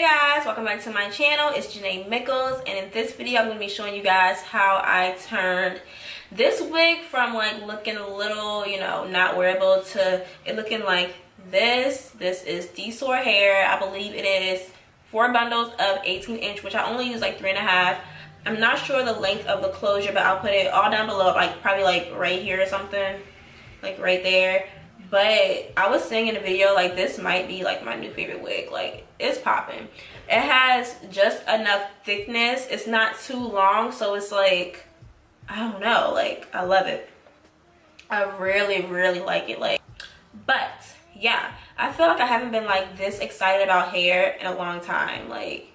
Hey guys, welcome back to my channel. It's Janae Mickles, and in this video I'm going to be showing you guys how I turned this wig from like looking a little, not wearable to it looking like this. This is DSoar hair. I believe it is 4 bundles of 18-inch, which I only use like 3.5. I'm not sure the length of the closure, but I'll put it all down below, like probably like right here or something, like right there. But I was saying in the video, like, this might be like my new favorite wig. Like, it's popping. It has just enough thickness. It's not too long, so it's like, I don't know, like, I love it. I really like it. Like, but yeah, I feel like I haven't been like this excited about hair in a long time. Like,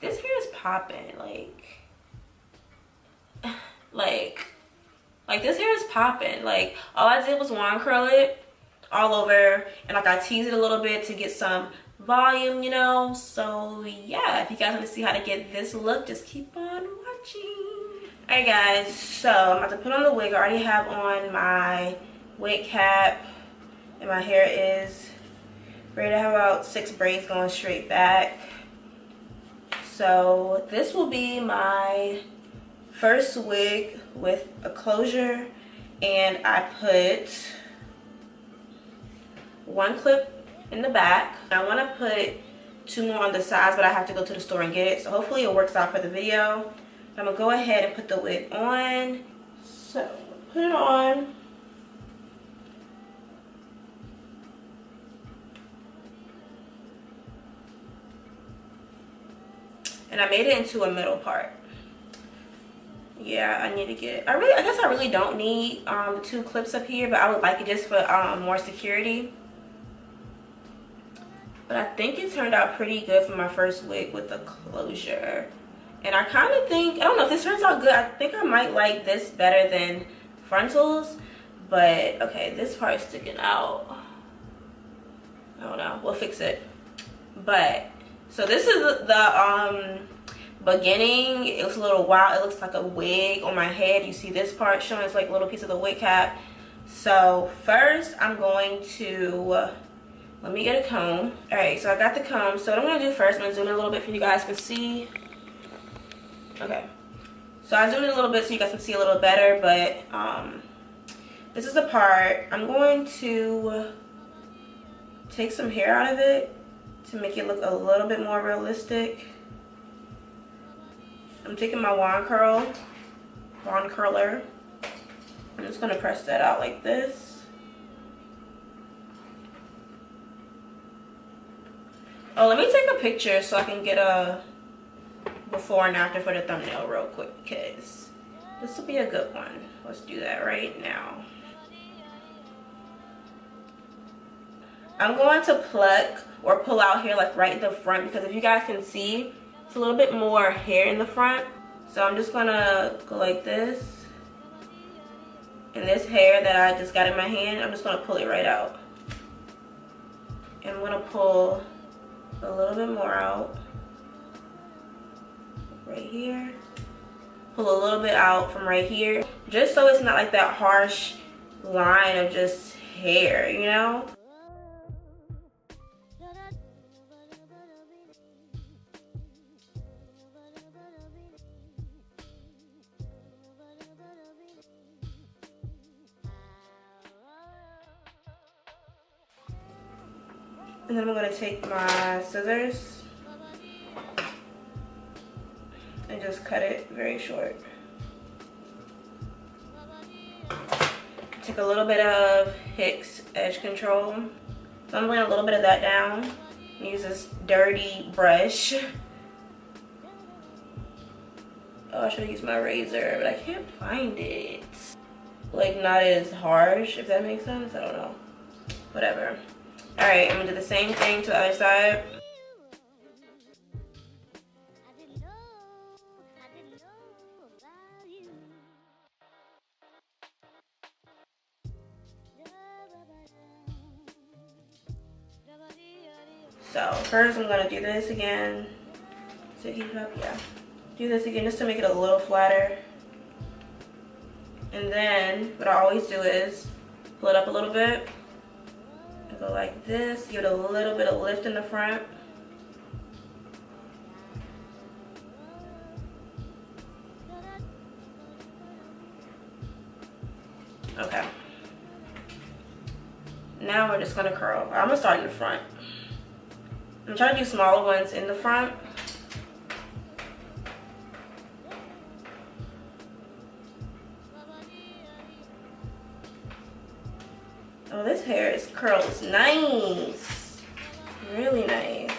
this hair is popping. Like this hair is popping. Like, all I did was wand curl it all over, and like I teased it a little bit to get some volume, so yeah, if you guys want to see how to get this look, just keep on watching. Alright guys, so I'm about to put on the wig. I already have on my wig cap, and my hair is ready to have about 6 braids going straight back. So this will be my first wig with a closure, and I put 1 clip in the back. I want to put 2 more on the sides, but I have to go to the store and get it, so hopefully it works out for the video. I'm gonna go ahead and put the wig on. So put it on. And I made it into a middle part. Yeah, I need to get, I guess I really don't need the 2 clips up here, but I would like it just for more security. But I think it turned out pretty good for my first wig with the closure. And I kind of think, I don't know if this turns out good, I think I might like this better than frontals. But, okay, this part's sticking out. I don't know, we'll fix it. But, so this is the beginning. It looks a little wild. It looks like a wig on my head. You see this part showing, it's like a little piece of the wig cap. So, first I'm going to... let me get a comb. Alright, so I got the comb. So what I'm going to do first, I'm going to zoom in a little bit so you guys can see. Okay. So I zoomed in a little bit so you guys can see a little better, but this is the part. I'm going to take some hair out of it to make it look a little bit more realistic. I'm taking my wand curler. I'm just going to press that out like this. Oh, let me take a picture so I can get a before and after for the thumbnail real quick, because this will be a good one. Let's do that right now. I'm going to pluck or pull out hair like right in the front, because if you guys can see, it's a little bit more hair in the front. So I'm just going to go like this. And this hair that I just got in my hand, I'm just going to pull it right out. And I'm going to pull a little bit more out right here, pull a little bit out from right here, just so it's not like that harsh line of just hair, And then I'm going to take my scissors and just cut it very short. Take a little bit of Hicks edge control. So I'm laying a little bit of that down. Use this dirty brush. Oh, I should have used my razor, but I can't find it. Like, not as harsh, if that makes sense. I don't know. Whatever. Alright, I'm going to do the same thing to the other side. So, first I'm going to do this again. To keep it up, yeah. Do this again just to make it a little flatter. And then, what I always do is pull it up a little bit. Go like this, give it a little bit of lift in the front. Okay. Now we're just gonna curl. I'm gonna start in the front. I'm trying to do smaller ones in the front. Oh, this hair is curls nice. Really nice.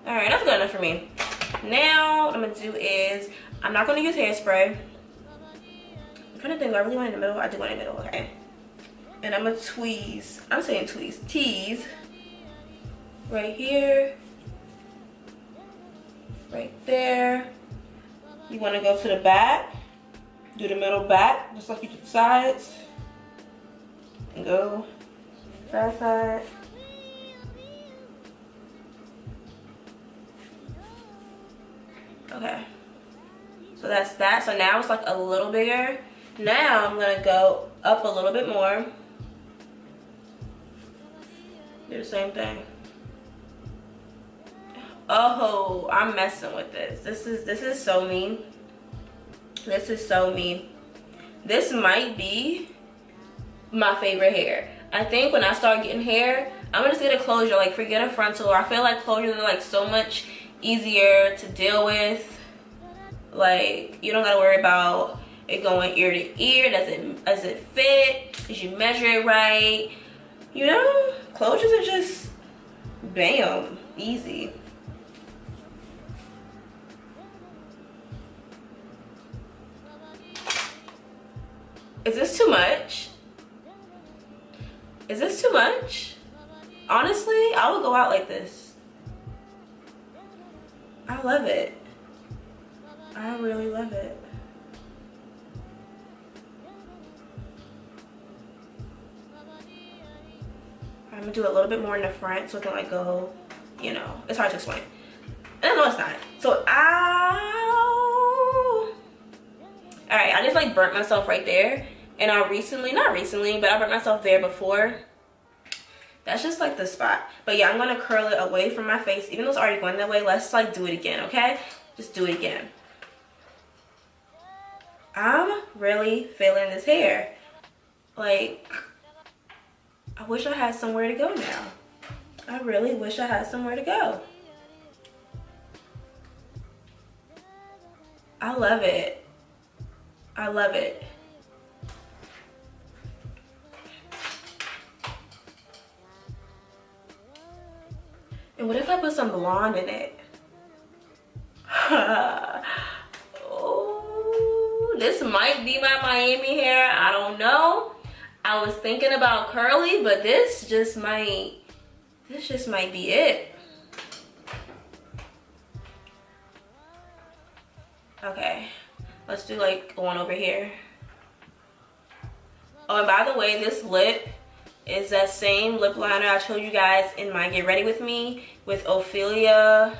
All right, that's good enough for me. Now what I'm gonna do is I'm not gonna use hairspray. I'm trying to think, do I really want it in the middle? I do want it in the middle, okay. And I'm gonna tweeze, I'm saying tweeze, tease right here, right there. You wanna go to the back, do the middle back, just like you do the sides, and go side side. Okay, so that's that. So now it's like a little bigger. Now I'm gonna go up a little bit more. Do the same thing. Oh, I'm messing with this. This is so mean. This is so mean. This might be my favorite hair. I think when I start getting hair, I'm gonna just get a closure. Like, forget a frontal. I feel like closures are like so much easier to deal with. Like, you don't gotta worry about it going ear to ear. Does it fit? Did you measure it right? You know, closures are just bam, easy. Is this too much? Is this too much? Honestly, I would go out like this. I love it. I really love it. I'm gonna do a little bit more in the front so it can like go, you know, it's hard to explain. And no, it's not. So, ow. All right, I just like burnt myself right there. And I recently, not recently, but I burnt myself there before. That's just like the spot. But yeah, I'm gonna curl it away from my face. Even though it's already going that way, let's like do it again, okay? Just do it again. I'm really feeling this hair. Like, I wish I had somewhere to go now. I really wish I had somewhere to go. I love it. I love it. And what if I put some blonde in it? Oh, this might be my Miami hair. I don't know. I was thinking about curly, but this just might be it. Okay, let's do like one over here. Oh, and by the way, this lip is that same lip liner I showed you guys in my Get Ready With Me with Ophelia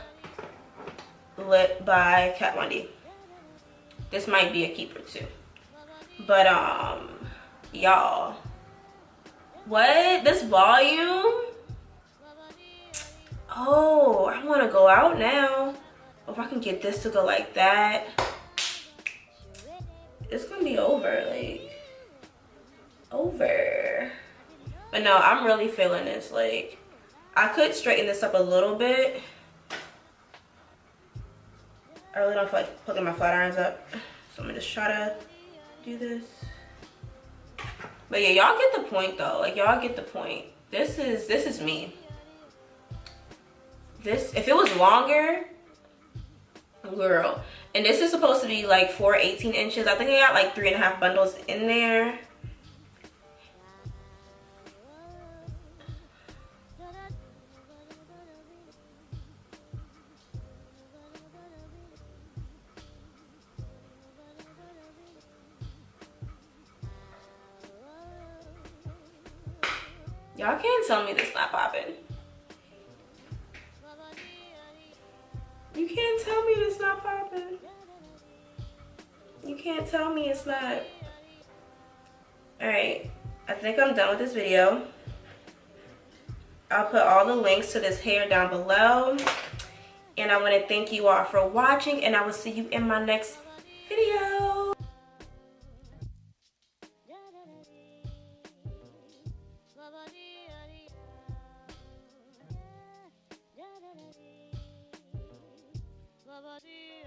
lip by Kat Von D. This might be a keeper too. But y'all, what? This volume? Oh, I want to go out now. If I can get this to go like that, it's gonna be over, like over. But no, I'm really feeling this. Like, I could straighten this up a little bit. I really don't feel like putting my flat irons up, so I'm gonna just try to do this. But yeah, y'all get the point though. Like, y'all get the point. This is me. This, if it was longer, girl. And this is supposed to be like 4 18 inches. I think I got like 3.5 bundles in there. Y'all can't tell me this not popping. You can't tell me this not popping. You can't tell me it's not. Alright, I think I'm done with this video. I'll put all the links to this hair down below. And I want to thank you all for watching, and I will see you in my next video. Bye-bye.